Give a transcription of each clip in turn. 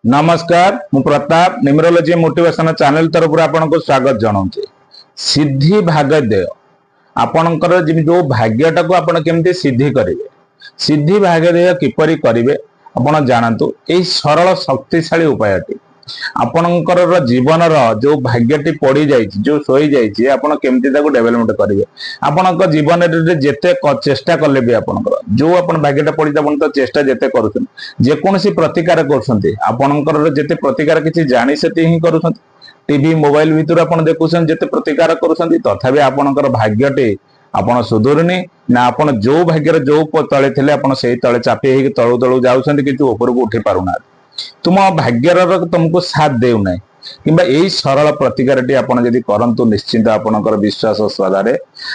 नमस्कार मु Pratap numerology motivation channel तरफ आपको स्वागत जनाऊँ। सिद्धि भाग्योदय आपणकर जो भाग्यटा को आपण केमती सिद्धि करेंगे, सिद्धि भाग्योदय किपरि करेंगे आपण जानतु। यही सरल शक्तिशाली उपायटी आपणकर जीवन जो भाग्यटी पड़ी जाइए, जो सोई जाइए, आपण केमती डेवलपमेंट करेंगे। आपण जीवन में जिते चेष्टा कले भी आपणकर जो आप भाग्यटा पड़ी तो चेष्टा जिते कर जेकोसी प्रतिकार कर जिते प्रतिकार किसी जानी से ही कर टीवी मोबाइल भितर आप देखुं जिते प्रतिकार कर तथापि आपणकर भाग्यटी आपण सुधुरनी ना आपण जो भाग्य जो तले थे आप तले चापी तलू तलू जाऊँ कि उपरको उठी पारना तुम भाग्यर तुमको साथ देना कि यही सरल प्रतिकार आपड़ करतु निश्चिंत आपणकर विश्वास श्रद्धार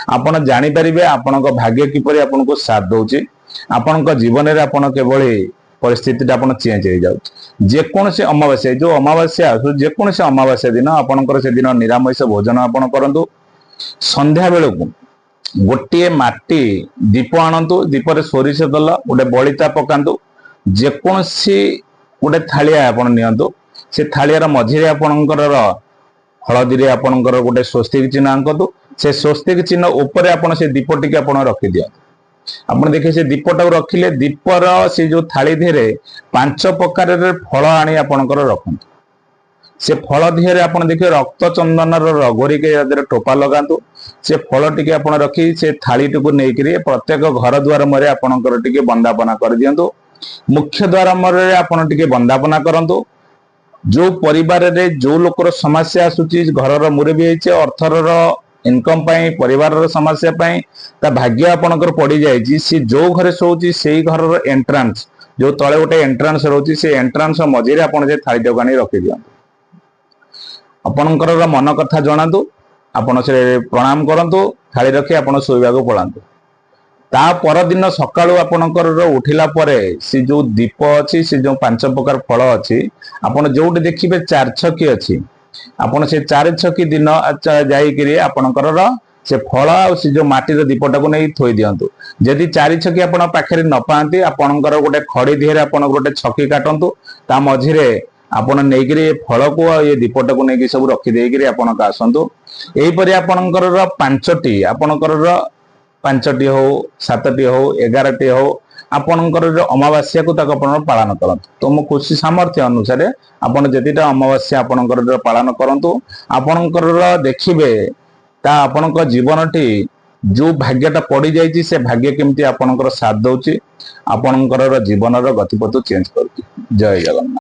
आपड़ जापर आपण भाग्य किपर आपको साथ दौर आपण जीवन में आपड़ केवल परिस्थिति आप चेंज हो जाऊँ। जेकोसी अमावास्या जो अमावास्या जेकोसी अमावास्या दिन आपणकर से दिन निरामिष भोजन आप करूँ। संध्या बेलू गोटे माटी दीप आणतु, दीपर सोरिष तेल गोटे बलिता पकातु, जेकोसी गोटे थालिया आप नियंतु, से थालियार मझिरे आपणकर हलदी आपणकर गोटे स्वस्तिक चिन्ह आंकतु, से स्वस्तिक चिन्ह उपर आप से दीप टी आप रखि दियंतु। आप देखिए से दीपटा रखिले दीपर से जो थाली धीरे 5 प्रकार फल आनी आपणकर रखुंतु। से फल दिहरे आप देखिए रक्त चंदन रगोरी के टोपा लगातु, से फल टी आप रखी से थाली टी को लेकर प्रत्येक घर द्वार में आपणकर टी बंदापना कर दियंतु। मुख्य द्वार में आपन टी बंदापना करंतु। जो परिवार रे जो लोकर समस्या आसुची घर मुरबी अर्थर इनकम पाई परिवार समस्या पाई ता भाग्य आपणकर पड़ी जाए सी जो घर सोची से घर एंट्रांस जो तले गोटे एंट्रांस रोची से एंट्रांस मझे आप थाली टाक आनी रखी दियंतु। आपणकर मन कथा जनातु, आपण से प्रणाम करंतु, थाली रखी आपण सोइबा को पलांतु। ता परदिन सकाळु आपणकर उठिला परे से जो दीप अच्छी से जो 5 प्रकार फल अच्छी आपण जोटे देखिबे 4 छकी अच्छी आपण से 4 छकी दिन जाइकरी आपणकर से फल आ से जो माटीर दीपटा को नहीं थोई दियंतु। जदि 4 छकी आपण पाखरे न पांती आपणकर गोटे खड़ी दिहरे आपण गोटे छकी काटंतु, ता मझिरे आपण नेगिरी फल को ये दीपटा को नेगी सब रखी देगिरी आपण का आसंतु। एही परि आपणकर 5टी आपणकर 5टी हो 7टी हो 11टी हो आपणकर अमावास्या को तक आपण पालन करंतु। तुम खुशी सामर्थ्य अनुसार आपण जतिटा अमावास्या आपणकर पालन करंतु। आपणकर देखिबे ता आपणक जीवनटी जो भाग्यटा पड़ी जाइए से भाग्य केमती आपणकर साथ दउची, आपणकर जीवनर गतिपथ चेंज करूची। जय जगन्नाथ।